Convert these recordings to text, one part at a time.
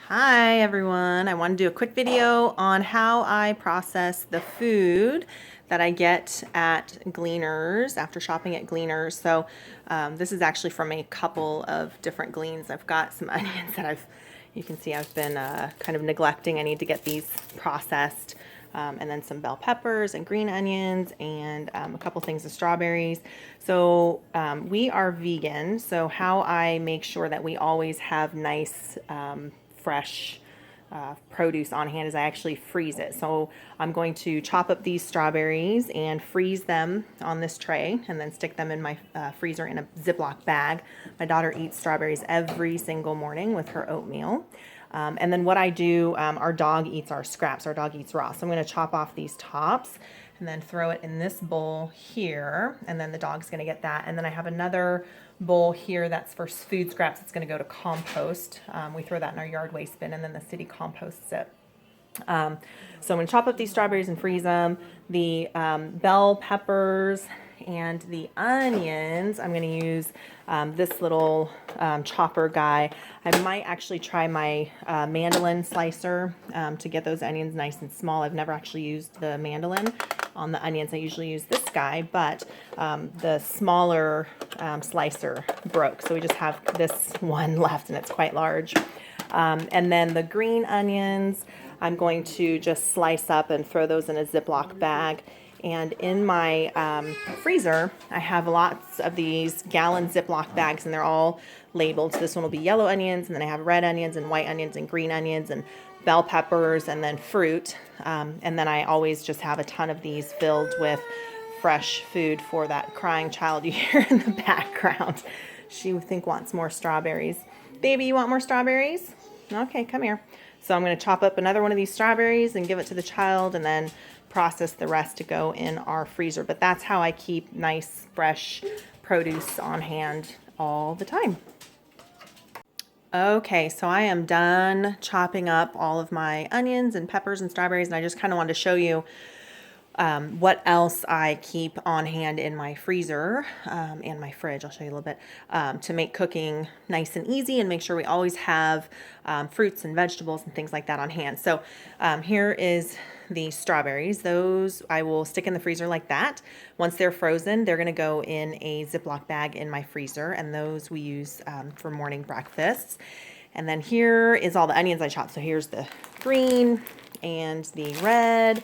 Hi everyone, I want to do a quick video on how I process the food that I get at Gleaners after shopping at Gleaners. So this is actually from a couple of different Gleans. I've got some onions that you can see I've been kind of neglecting. I need to get these processed. And then some bell peppers and green onions and a couple things of strawberries. So we are vegan, so how I make sure that we always have nice fresh produce on hand is I actually freeze it. So I'm going to chop up these strawberries and freeze them on this tray and then stick them in my freezer in a Ziploc bag. My daughter eats strawberries every single morning with her oatmeal. And then what I do, our dog eats our scraps. Our dog eats raw. So I'm going to chop off these tops and then throw it in this bowl here. And then the dog's going to get that. And then I have another bowl here that's for food scraps. It's going to go to compost. We throw that in our yard waste bin and then the city composts it. So I'm going to chop up these strawberries and freeze them. The bell peppers and the onions, I'm going to use this little chopper guy. I might actually try my mandolin slicer to get those onions nice and small. I've never actually used the mandolin on the onions. I usually use this guy, but the smaller slicer broke. So we just have this one left and it's quite large. And then the green onions, I'm going to just slice up and throw those in a Ziploc bag. And in my freezer, I have lots of these gallon Ziploc bags, and they're all labeled. So this one will be yellow onions, and then I have red onions and white onions and green onions and bell peppers and then fruit. And then I always just have a ton of these filled with fresh food for that crying child you hear in the background. She would think wants more strawberries. Baby, you want more strawberries? Okay, come here. So I'm going to chop up another one of these strawberries and give it to the child and then process the rest to go in our freezer. But that's how I keep nice, fresh produce on hand all the time. Okay, so I am done chopping up all of my onions and peppers and strawberries, and I just kind of wanted to show you what else I keep on hand in my freezer and my fridge. I'll show you a little bit to make cooking nice and easy and make sure we always have fruits and vegetables and things like that on hand. So here is the strawberries. Those I will stick in the freezer like that. Once they're frozen, they're going to go in a Ziploc bag in my freezer, and those we use for morning breakfasts. And then here is all the onions I chopped. So here's the green and the red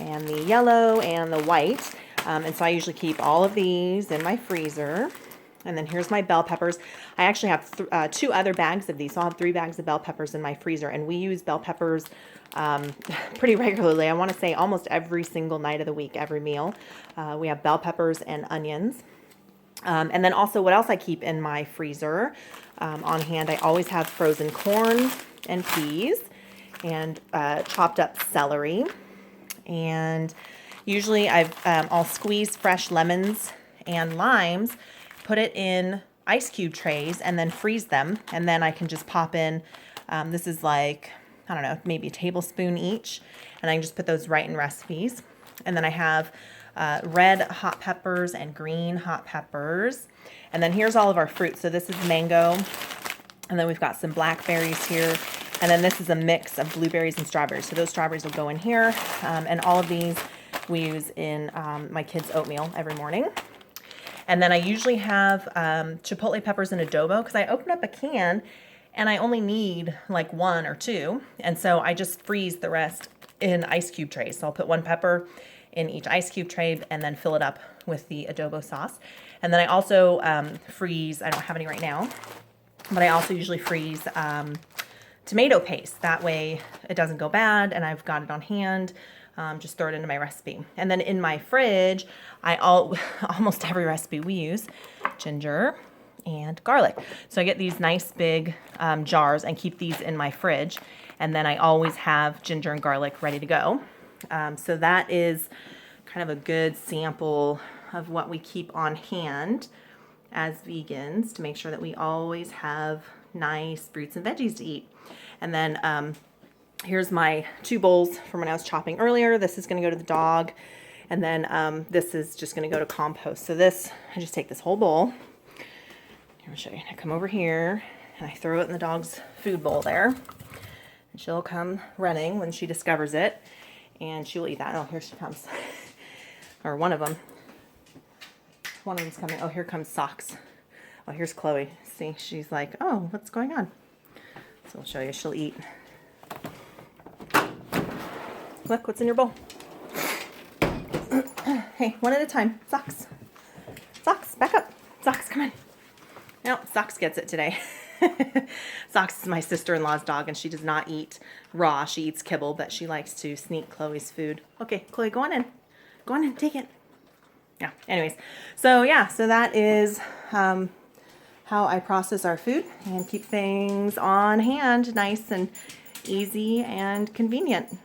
and the yellow and the white. And so I usually keep all of these in my freezer. And then here's my bell peppers. I actually have two other bags of these. So I'll have 3 bags of bell peppers in my freezer. And we use bell peppers pretty regularly. I want to say almost every single night of the week, every meal. We have bell peppers and onions. And then also what else I keep in my freezer on hand, I always have frozen corn and peas and chopped up celery. And usually I'll squeeze fresh lemons and limes, put it in ice cube trays, and then freeze them. And then I can just pop in, this is like, I don't know, maybe a tablespoon each. And I can just put those right in recipes. And then I have red hot peppers and green hot peppers. And then here's all of our fruit. So this is mango. And then we've got some blackberries here. And then this is a mix of blueberries and strawberries. So those strawberries will go in here. And all of these we use in my kids' oatmeal every morning. And then I usually have chipotle peppers and adobo because I open up a can and I only need like 1 or 2. And so I just freeze the rest in ice cube trays. So I'll put 1 pepper in each ice cube tray and then fill it up with the adobo sauce. And then I also freeze, I don't have any right now, but I also usually freeze tomato paste. That way it doesn't go bad and I've got it on hand. Just throw it into my recipe. And then in my fridge, almost every recipe we use ginger and garlic. So I get these nice big jars and keep these in my fridge. And then I always have ginger and garlic ready to go. So that is kind of a good sample of what we keep on hand as vegans to make sure that we always have nice fruits and veggies to eat. And then here's my 2 bowls from when I was chopping earlier. This is going to go to the dog. And then this is just going to go to compost. So this, I just take this whole bowl. Here, I'll show you. I come over here and I throw it in the dog's food bowl there. She'll come running when she discovers it, and she'll eat that. Oh, here she comes. Or one of them. One of them's coming. Oh, here comes Socks. Oh, here's Chloe. See, she's like, oh, what's going on? So I'll show you. She'll eat. Look, what's in your bowl? Hey, one at a time. Socks. Socks, back up. Socks, come on. No, Socks gets it today. Socks is my sister-in-law's dog, and she does not eat raw. She eats kibble, but she likes to sneak Chloe's food. Okay, Chloe, go on in. Go on in, take it. Yeah, anyways. So, yeah, so that is how I process our food and keep things on hand, nice and easy and convenient.